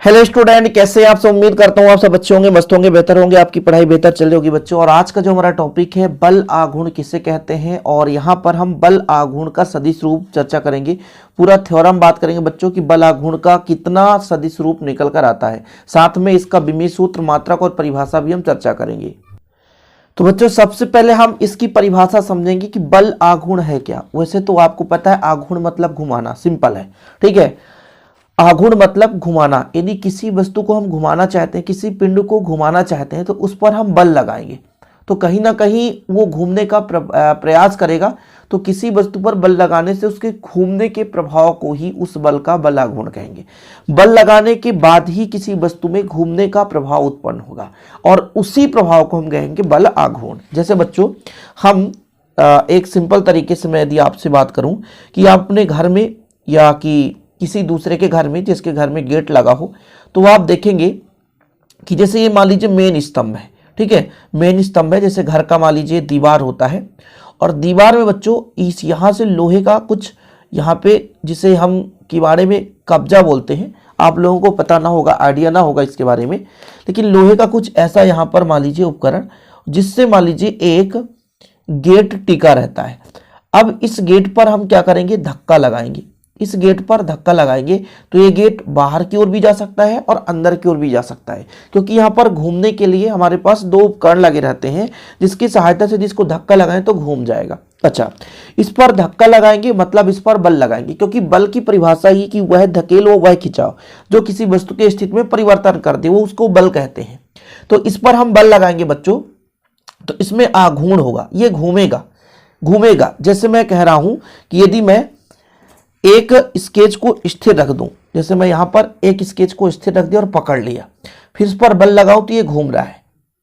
Hello student, कैसे हैं आप सब। उम्मीद करता हूँ आप सब अच्छे होंगे, मस्त होंगे, बेहतर होंगे, आपकी पढ़ाई बेहतर चल रही होगी बच्चों। और आज का जो हमारा टॉपिक है बल आघूर्ण किसे कहते हैं, और यहाँ पर हम बल आघूर्ण का सदिश रूप चर्चा करेंगे। पूरा थ्योरम बात करेंगे बच्चों कि बल आघूर्ण का कितना सदिश रूप निकल कर आता है। साथ में इसका विमीय सूत्र, मात्रक और परिभाषा भी हम चर्चा करेंगे। तो बच्चों सबसे पहले हम इसकी परिभाषा समझेंगे कि बल आघूर्ण है क्या। वैसे तो आपको पता है आघूर्ण मतलब घुमाना, सिंपल है, ठीक है। आघूर्ण मतलब घुमाना, यदि किसी वस्तु को हम घुमाना चाहते हैं, किसी पिंड को घुमाना चाहते हैं तो उस पर हम बल लगाएंगे तो कहीं ना कहीं वो घूमने का प्रयास करेगा। तो किसी वस्तु पर बल लगाने से उसके घूमने के प्रभाव को ही उस बल का बल आघूर्ण कहेंगे। बल लगाने के बाद ही किसी वस्तु में घूमने का प्रभाव उत्पन्न होगा और उसी प्रभाव को हम कहेंगे बल आघूर्ण। जैसे बच्चों हम एक सिंपल तरीके से मैं यदि आपसे बात करूं कि आप अपने घर में या कि किसी दूसरे के घर में, जिसके घर में गेट लगा हो, तो आप देखेंगे कि जैसे ये मान लीजिए मेन स्तंभ है, ठीक है। मेन स्तंभ है, जैसे घर का मान लीजिए दीवार होता है और दीवार में बच्चों इस यहाँ से लोहे का कुछ यहाँ पे, जिसे हम किवाड़े में कब्जा बोलते हैं, आप लोगों को पता ना होगा, आइडिया ना होगा इसके बारे में, लेकिन लोहे का कुछ ऐसा यहाँ पर मान लीजिए उपकरण, जिससे मान लीजिए एक गेट टिका रहता है। अब इस गेट पर हम क्या करेंगे, धक्का लगाएंगे। इस गेट पर धक्का लगाएंगे तो ये गेट बाहर की ओर भी जा सकता है और अंदर की ओर भी जा सकता है, क्योंकि यहाँ पर घूमने के लिए हमारे पास दो उपकरण लगे रहते हैं, जिसकी सहायता से जिसको धक्का लगाएं तो घूम जाएगा। अच्छा, इस पर धक्का लगाएंगे मतलब इस पर बल लगाएंगे, क्योंकि बल की परिभाषा ही कि वह धकेल वह खिंचाव जो किसी वस्तु के स्थिति में परिवर्तन कर दे, वो उसको बल कहते हैं। तो इस पर हम बल लगाएंगे बच्चों, तो इसमें आघूर्ण होगा, ये घूमेगा। घूमेगा जैसे मैं कह रहा हूं कि यदि मैं एक स्केच को स्थिर रख दूं, जैसे मैं यहां पर एक स्केच को स्थिर रख दिया और पकड़ लिया, फिर इस पर बल लगाऊं तो ये घूम रहा है।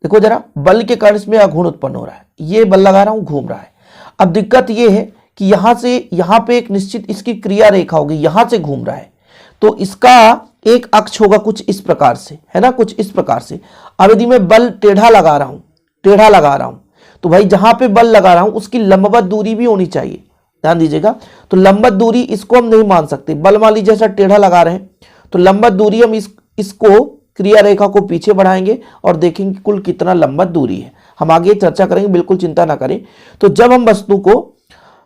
देखो जरा, बल के कारण इसमें आघूर्ण उत्पन्न हो रहा है, ये बल लगा रहा हूं, घूम रहा है। अब दिक्कत ये है कि यहां से यहां पे एक निश्चित इसकी क्रिया रेखा होगी, यहां से घूम रहा है, तो इसका एक अक्ष होगा कुछ इस प्रकार से, है ना, कुछ इस प्रकार से। अब यदि मैं बल टेढ़ा लगा रहा हूं, टेढ़ा लगा रहा हूं, तो भाई जहां पे बल लगा रहा हूं उसकी लंबवत दूरी भी होनी चाहिए, ध्यान दीजिएगा। तो लंबवत दूरी इसको हम नहीं मान सकते, बल मान लीजिए ऐसा टेढ़ा लगा रहे हैं तो लंबवत दूरी हम इसको क्रिया रेखा को पीछे बढ़ाएंगे और देखेंगे कुल कितना लंबवत दूरी है। हम आगे चर्चा करेंगे, बिल्कुल चिंता ना करें। तो जब हम वस्तु को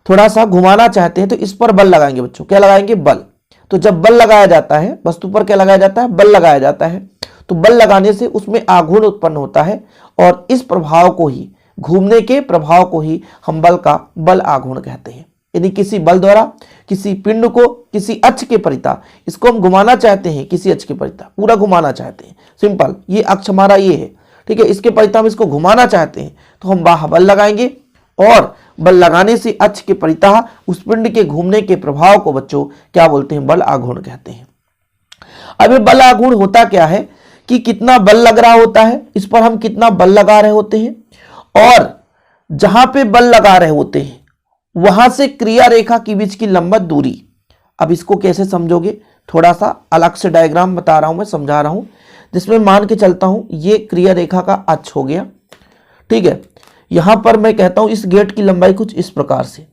थोड़ा सा घुमाना चाहते हैं तो इस पर बल लगाएंगे बच्चों, क्या लगाएंगे, बल। तो जब बल लगाया जाता है वस्तु पर, क्या लगाया जाता है, बल लगाया जाता है। तो बल लगाने से उसमें आघूर्ण उत्पन्न होता है और इस प्रभाव को ही, घूमने के प्रभाव को ही हम बल का बल आघूर्ण कहते हैं। यदि किसी बल द्वारा किसी पिंड को किसी अक्ष के परिता, इसको हम घुमाना चाहते हैं, किसी अक्ष के परिता पूरा घुमाना चाहते हैं, सिंपल, ये अक्ष हमारा ये है, ठीक है, इसके परिता हम इसको घुमाना चाहते हैं तो हम बाहर बल लगाएंगे और बल लगाने से अक्ष के परिता उस पिंड के घूमने के प्रभाव को बच्चों क्या बोलते हैं, बल आघूर्ण कहते हैं। अब ये बल आघूर्ण होता क्या है कि कितना बल लग रहा होता है, इस पर हम कितना बल लगा रहे होते हैं, और जहां पे बल लगा रहे होते हैं वहां से क्रिया रेखा के बीच की लंबवत दूरी। अब इसको कैसे समझोगे, थोड़ा सा अलग से डायग्राम बता रहा हूं, मैं समझा रहा हूं, जिसमें मान के चलता हूं ये क्रिया रेखा का अक्ष हो गया, ठीक है। यहां पर मैं कहता हूं इस गेट की लंबाई कुछ इस प्रकार से।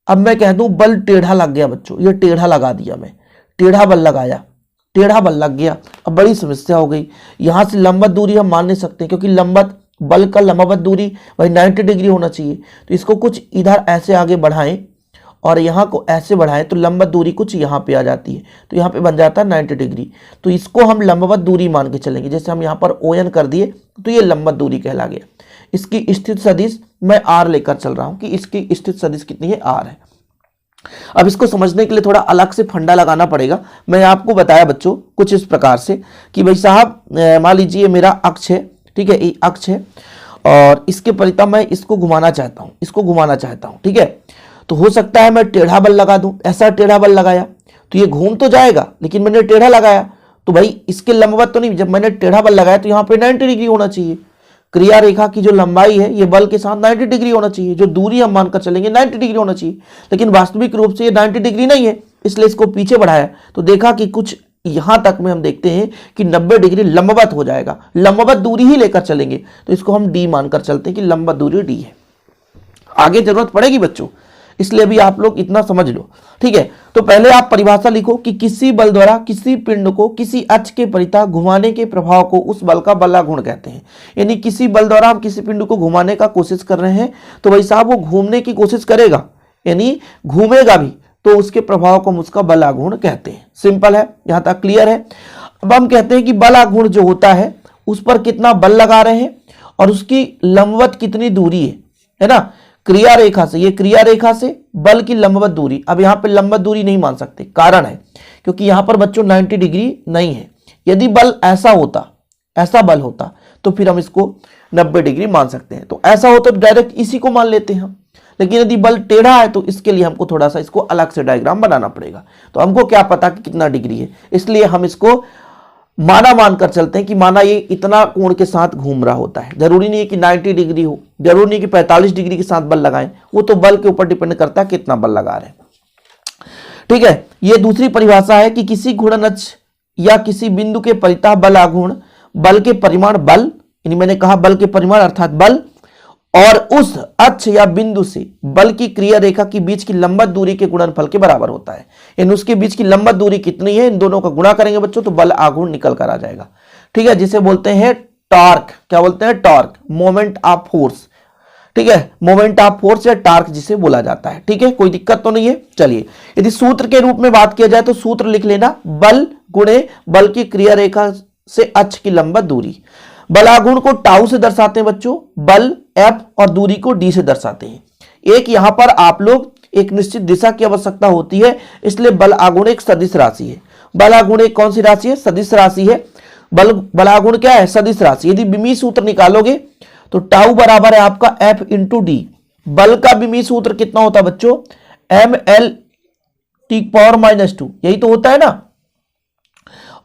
अब मैं कह दूं बल टेढ़ा लग गया बच्चों, ये टेढ़ा लगा दिया, मैं टेढ़ा बल लगाया, टेढ़ा बल लग गया। अब बड़ी समस्या हो गई, यहां से लंबवत दूरी हम मान नहीं सकते, क्योंकि लंबवत बल का लंबवत दूरी भाई 90 डिग्री होना चाहिए। तो इसको कुछ इधर ऐसे आगे बढ़ाएं और यहाँ को ऐसे बढ़ाएं तो लंबवत दूरी कुछ यहाँ पे आ जाती है, तो यहाँ पे बन जाता है 90 डिग्री। तो इसको हम लंबवत दूरी मान के चलेंगे, जैसे हम यहाँ पर ON कर दिए तो ये लंबवत दूरी कहला गया। इसकी स्थित सदिश मैं R लेकर चल रहा हूँ कि इसकी स्थित सदिश कितनी है, R है। अब इसको समझने के लिए थोड़ा अलग से फंडा लगाना पड़ेगा। मैं आपको बताया बच्चों कुछ इस प्रकार से कि भाई साहब मान लीजिए मेरा अक्ष है, ठीक है, ये अक्ष है और इसके परिता मैं इसको घुमाना चाहता हूं, इसको घुमाना चाहता हूं, ठीक है। तो हो सकता है मैं टेढ़ा बल लगा दूं, ऐसा टेढ़ा बल लगाया तो ये घूम तो जाएगा, लेकिन मैंने टेढ़ा लगाया तो भाई इसके लंबवत तो नहीं, जब मैंने टेढ़ा बल लगाया तो यहाँ पे 90 डिग्री होना चाहिए। क्रिया रेखा की जो लंबाई है ये बल के साथ 90 डिग्री होना चाहिए, जो दूरी हम मानकर चलेंगे 90 डिग्री होना चाहिए, लेकिन वास्तविक रूप से ये 90 डिग्री नहीं है, इसलिए इसको पीछे बढ़ाया तो देखा कि कुछ यहां तक में हम देखते हैं कि 90 डिग्री लंबवत हो जाएगा। लंबवत दूरी ही लेकर चलेंगे तो इसको हम डी मानकर चलते हैं कि लंबवत दूरी डी है। आगे जरूरत पड़ेगी बच्चों, इसलिए भी आप लोग इतना समझ लो, ठीक है। तो पहले आप परिभाषा लिखो कि किसी बल द्वारा किसी पिंड को किसी अक्ष के परितः घुमाने के प्रभाव को उस बल का बलाघूर्ण कहते हैं। यानी किसी बल द्वारा हम किसी पिंड को घुमाने का कोशिश कर रहे हैं तो भाई साहब वो घूमने की कोशिश करेगा, यानी घूमेगा भी, तो उसके प्रभाव को हम उसका बलाघूर्ण कहते हैं। सिंपल है, यहां तक क्लियर है। अब हम कहते हैं कि बलाघूर्ण जो होता है उस पर कितना बल लगा रहे हैं और उसकी लंबवत कितनी दूरी है ना, क्रिया रेखा से, ये क्रिया रेखा से बल की लंबवत दूरी। अब यहां पे लंबवत दूरी नहीं मान सकते, कारण है क्योंकि यहां पर बच्चों 90 डिग्री नहीं है। यदि बल ऐसा होता, ऐसा बल होता तो फिर हम इसको 90 डिग्री मान सकते हैं। तो ऐसा होता तो डायरेक्ट इसी को मान लेते हैं हम, लेकिन यदि बल टेढ़ा है तो इसके लिए हमको थोड़ा सा इसको अलग से डायग्राम बनाना पड़ेगा। तो हमको क्या पता कि कितना डिग्री है, इसलिए हम इसको माना मानकर चलते हैं कि माना ये इतना कोण के साथ घूम रहा होता है। जरूरी नहीं है कि 90 डिग्री हो, जरूरी नहीं कि 45 डिग्री के साथ बल लगाएं, वो तो बल के ऊपर डिपेंड करता है कितना बल लगा रहे हैं, ठीक है। ये दूसरी परिभाषा है कि किसी घूर्णन अक्ष या किसी बिंदु के परितः बलाघूर्ण बल के परिमाण, बल यानी मैंने कहा बल के परिमाण अर्थात बल, और उस अक्ष या बिंदु से बल की क्रिया रेखा के बीच की लंबवत दूरी के गुणनफल के बराबर होता है। इन उसके बीच की लंबवत दूरी कितनी है, इन दोनों का गुणा करेंगे बच्चों तो बल आघूर्ण निकल कर आ जाएगा, ठीक है, जिसे बोलते हैं टॉर्क। क्या बोलते हैं? टॉर्क, मोमेंट ऑफ फोर्स, ठीक है, मोमेंट ऑफ फोर्स या टॉर्क जिसे बोला जाता है, ठीक है, कोई दिक्कत तो नहीं है। चलिए, यदि सूत्र के रूप में बात किया जाए तो सूत्र लिख लेना, बल गुणे बल की क्रिया रेखा से अक्ष की लंबवत दूरी। बलाघूर्ण को टाउ से दर्शाते हैं बच्चों, बल एफ, और दूरी को डी से दर्शाते हैं। एक यहां पर आप लोग एक निश्चित दिशा की आवश्यकता होती है, इसलिए बल आघूर्ण एक सदिश राशि है। बल आघूर्ण एक कौन सी राशि है? सदिश राशि है। बलाघूर्ण क्या है? सदिश राशि। यदि विमीय सूत्र निकालोगे तो टाउ बराबर है आपका एफ इंटू डी। बल का विमीय सूत्र कितना होता है बच्चों? एम एल टी पावर -2, यही तो होता है ना,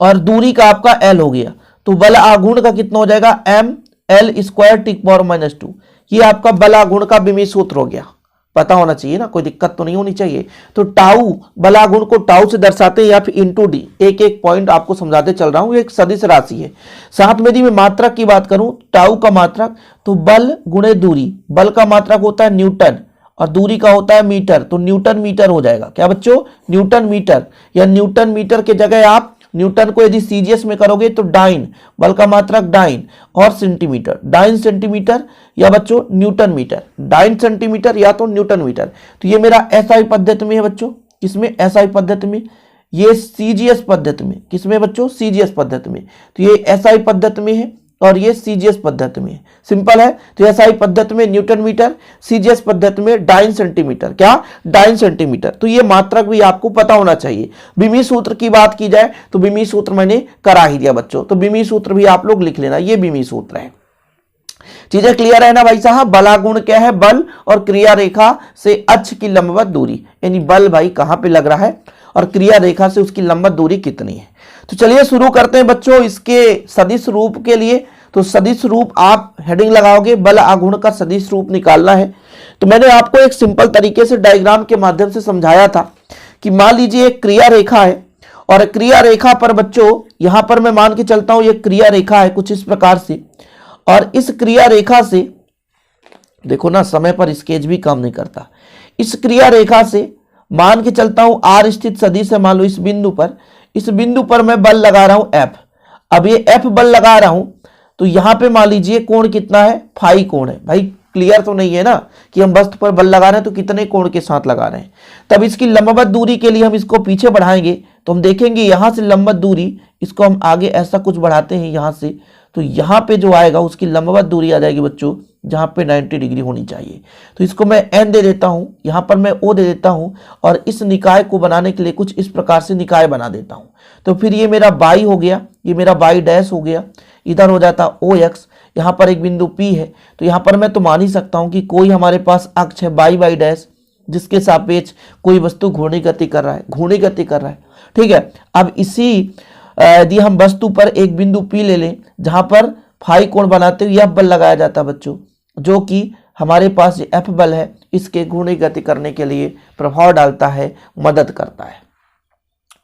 और दूरी का आपका एल हो गया, तो बल आघूर्ण का कितना हो जाएगा? M L square T power -2। ये आपका बल आघूर्ण का विमीय सूत्र हो गया, पता होना चाहिए ना, कोई दिक्कत तो नहीं होनी चाहिए। तो टाउ, बल आघूर्ण को टाउ से दर्शाते हैं या फिर इंटू डी। एक एक पॉइंट आपको समझाते चल रहा हूं, एक सदिश राशि है। साथ में यदि मैं मात्रक की बात करूं, टाउ का मात्रक तो बल गुणे दूरी। बल का मात्रक होता है न्यूटन और दूरी का होता है मीटर, तो न्यूटन मीटर हो जाएगा। क्या बच्चों? न्यूटन मीटर, या न्यूटन मीटर के जगह आप न्यूटन को यदि सीजीएस में करोगे तो डाइन, बल का मात्रक डाइन, और सेंटीमीटर, डाइन सेंटीमीटर या बच्चों न्यूटन मीटर, डाइन सेंटीमीटर या तो न्यूटन मीटर। तो ये मेरा एसआई पद्धति में है बच्चों, किसमें? एसआई पद्धति में। ये सीजीएस पद्धति में, किसमें बच्चों? सीजीएस पद्धति में। तो ये एसआई पद्धति में है और ये सीजीएस पद्धति में है। सिंपल है। तो एसआई पद्धति में न्यूटन मीटर, सीजीएस पद्धति में डाइन सेंटीमीटर। क्या? Dyne centimetre. तो ये मात्रक भी आपको पता होना चाहिए। विमीय सूत्र की बात की जाए तो विमीय सूत्र मैंने करा ही दिया बच्चों, तो विमीय सूत्र भी आप लोग लिख लेना, ये विमीय सूत्र है। चीजें क्लियर है ना भाई साहब? बलाघूर्ण क्या है? बल और क्रिया रेखा से अक्ष की लंबवत दूरी, यानी बल भाई कहां पे लग रहा है और क्रिया रेखा से उसकी लंबवत दूरी कितनी है। तो चलिए शुरू करते हैं बच्चों इसके सदिश रूप के लिए। तो सदिश रूप आप हेडिंग लगाओगे, बल आघूर्ण का सदिश रूप निकालना है। तो मैंने आपको एक सिंपल तरीके से डायग्राम के माध्यम से समझाया था कि मान लीजिए एक क्रिया रेखा है और क्रिया रेखा पर बच्चों यहां पर मैं मान के चलता हूं ये क्रिया रेखा है कुछ इस प्रकार से, और इस क्रिया रेखा से देखो ना, समय पर स्केच भी काम नहीं करता। इस क्रिया रेखा से मान के चलता हूं आर स्थित सदिश है, मान लो इस बिंदु पर, इस बिंदु पर मैं बल लगा रहा हूं एफ। अब ये एफ बल लगा रहा हूं तो यहां पे मान लीजिए कोण कितना है? फाई कोण है। भाई क्लियर तो नहीं है ना कि हम वस्तु पर बल लगा रहे हैं तो कितने कोण के साथ लगा रहे हैं। तब इसकी लंबवत दूरी के लिए हम इसको पीछे बढ़ाएंगे तो हम देखेंगे यहां से लंबवत दूरी, इसको हम आगे ऐसा कुछ बढ़ाते हैं यहां से, तो यहां पे जो आएगा उसकी लंबवत दूरी आ जाएगी बच्चों जहां पे 90 डिग्री होनी चाहिए। तो इसको मैं एन दे देता हूं, यहां पर मैं ओ दे देता हूं, और इस निकाय को बनाने के लिए कुछ इस प्रकार से निकाय बना देता हूं। तो फिर ये मेरा बाई हो गया, ये मेरा बाई डैश हो गया, इधर हो जाता ओ एक्स, यहां पर एक बिंदु पी है। तो यहां पर मैं तो मान ही सकता हूं कि कोई हमारे पास अक्ष है बाई बाई डैश जिसके सापेक्ष कोई वस्तु घूर्णी गति कर रहा है, घूर्णी गति कर रहा है, ठीक है। अब इसी यदि हम वस्तु पर एक बिंदु पी ले लें जहां पर फाई कोण बनाते हुए एफ बल लगाया जाता है बच्चों, जो कि हमारे पास ये एफ बल है इसके घूर्णी गति करने के लिए प्रभाव डालता है, मदद करता है,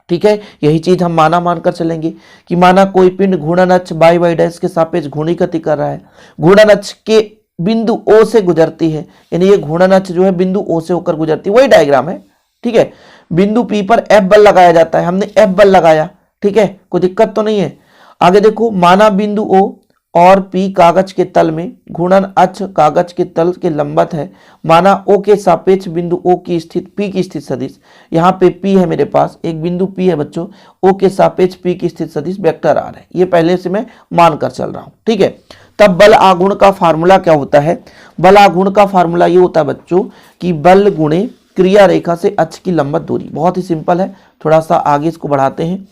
ठीक है। यही चीज हम माना मानकर चलेंगे कि माना कोई पिंड घूर्णन अक्ष बाई बाई डैश के सापेक्ष घूर्णी गति कर रहा है। घूर्णन अक्ष के बिंदु ओ से गुजरती है, यानी ये घूर्णन अक्ष जो है बिंदु ओ से होकर गुजरती है, वही डायग्राम है। ठीक है, बिंदु पी पर एफ बल लगाया जाता है, हमने एफ बल लगाया। ठीक है, कोई दिक्कत तो नहीं है। आगे देखो, माना बिंदु ओ और पी कागज के तल में, घूर्णन अक्ष कागज के तल के लंबवत है, माना ओ के सापेक्ष बिंदु ओ की स्थिति पी की स्थिति सदिश, यहाँ पे पी है मेरे पास, एक बिंदु पी है बच्चों, ओ के सापेक्ष पी की स्थिति सदिश वेक्टर आर है, ये पहले से मैं मान कर चल रहा हूँ। ठीक है, तब बल आघूर्ण का फार्मूला क्या होता है? बल आघूर्ण का फार्मूला ये होता है बच्चों कि बल गुणे क्रिया रेखा से अक्ष की लंबवत दूरी। बहुत ही सिंपल है, थोड़ा सा आगे इसको बढ़ाते हैं।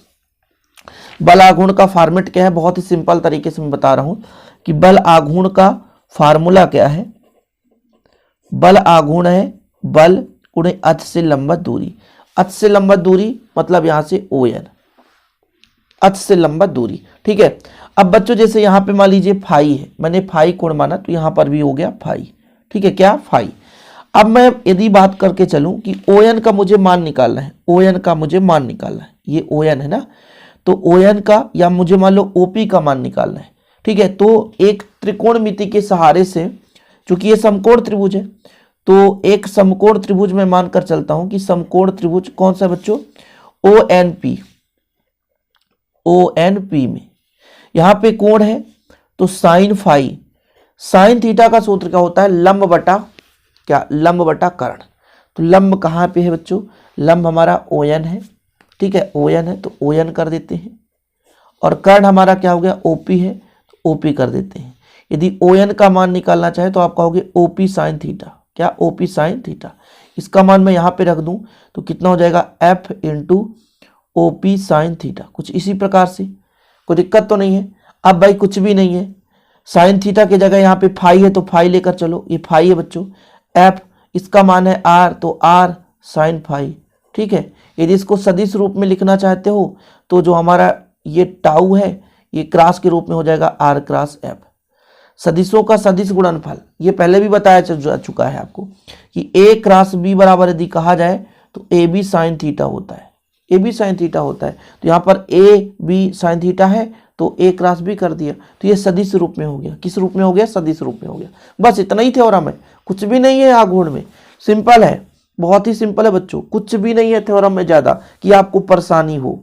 बल आघूर्ण का फॉर्मेट क्या है? बहुत ही सिंपल तरीके से मैं बता रहा हूं कि बल आघूर्ण का फार्मूला क्या है। बल आघूर्ण है बल गुणे अक्ष से लंबवत दूरी। अक्ष से लंबवत दूरी मतलब यहां से ON, अक्ष से लंबवत दूरी। ठीक है, अब बच्चों जैसे यहां पे मान लीजिए फाई है, मैंने फाई कोण माना तो यहां पर भी हो गया फाई। ठीक है, क्या? फाई। अब मैं यदि बात करके चलूं कि ON का मुझे मान निकालना है, ON का मुझे मान निकालना है, ये ON है ना, तो ON का या मुझे मान लो OP का मान निकालना है। ठीक है, तो एक त्रिकोणमिति के सहारे से, चूंकि ये समकोण त्रिभुज है, तो एक समकोण त्रिभुज में मानकर चलता हूं कि समकोण त्रिभुज कौन सा बच्चों? ONP। ONP में यहां पे कोण है तो साइन फाई, साइन थीटा का सूत्र क्या होता है? लंब बटा क्या? लंब बटा कर्ण। तो लंब कहां पे है बच्चों? लंब हमारा ON है। ठीक है, ON है तो ON कर देते हैं, और कर्ण हमारा क्या हो गया? OP है तो OP कर देते हैं। यदि ON का मान निकालना चाहे तो आप कहोगे OP साइन थीटा। क्या? OP sine theta. इसका मान मैं यहाँ पे रख दूं तो कितना हो जाएगा? F into OP sine theta. कुछ इसी प्रकार से, कोई दिक्कत तो नहीं है। अब भाई कुछ भी नहीं है, साइन थीटा की जगह यहाँ पे फाई है तो फाई लेकर चलो, ये फाई है बच्चों। F इसका मान है R तो R साइन फाई। ठीक है, यदि इसको सदिश रूप में लिखना चाहते हो तो जो हमारा ये टाउ है ये क्रॉस के रूप में हो जाएगा R क्रॉस F। सदिशों का सदिश गुणनफल ये पहले भी बताया जा चुका है आपको कि A क्रॉस B बराबर यदि कहा जाए तो AB साइन थीटा होता है, AB साइन थीटा होता है। तो यहाँ पर AB साइन थीटा है तो A क्रॉस B कर दिया, तो ये सदिश रूप में हो गया। किस रूप में हो गया? सदिश रूप में हो गया। बस इतना ही थ्योरम है, कुछ भी नहीं है आघूर्ण में, सिंपल है, बहुत ही सिंपल है बच्चों, कुछ भी नहीं है थ्योरम में ज्यादा कि आपको परेशानी हो।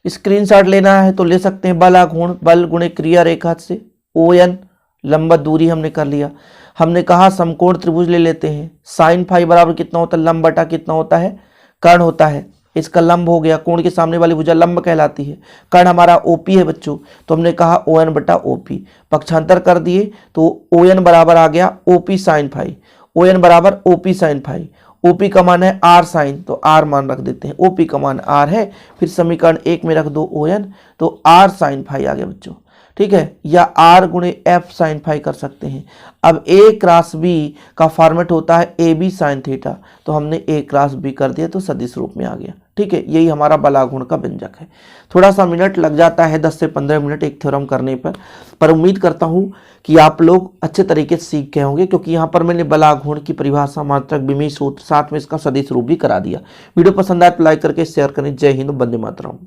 स्क्रीनशॉट लेना है तो ले सकते हैं। बल आघूर्ण बल गुणे क्रिया रेखा से ON, लंबवत दूरी हमने कर लिया। हमने कहा समकोण त्रिभुज ले लेते हैं, साइन फाई बराबर कितना होता है? लंब बटा कितना होता है? कर्ण होता है। इसका लंब हो गया, कोण के सामने वाली भुजा लंब कहलाती है। कर्ण हमारा OP है बच्चों, तो हमने कहा ON बटा OP, पक्षांतर कर दिए तो ON बराबर आ गया OP साइन फाई। ON बराबर OP साइन फाई। OP का मान है R साइन, तो R मान रख देते हैं, OP का मान R है। फिर समीकरण 1 में रख दो ON, तो R साइन फाई आ गया बच्चों। ठीक है, या R गुणे F साइन फाई कर सकते हैं। अब A क्रॉस B का फॉर्मेट होता है AB साइन थीटा, तो हमने A क्रॉस B कर दिया तो सदिश रूप में आ गया। ठीक है, यही हमारा बल आघूर्ण का व्यंजक है। थोड़ा सा मिनट लग जाता है, 10 से 15 मिनट एक थ्योरम करने पर उम्मीद करता हूं कि आप लोग अच्छे तरीके से सीख गए होंगे, क्योंकि यहाँ पर मैंने बल आघूर्ण की परिभाषा, मात्रक, विमीय सूत्र, साथ में इसका सदिश रूप भी करा दिया। वीडियो पसंद आए तो लाइक करके शेयर करें। जय हिंद, वंदे मातरम।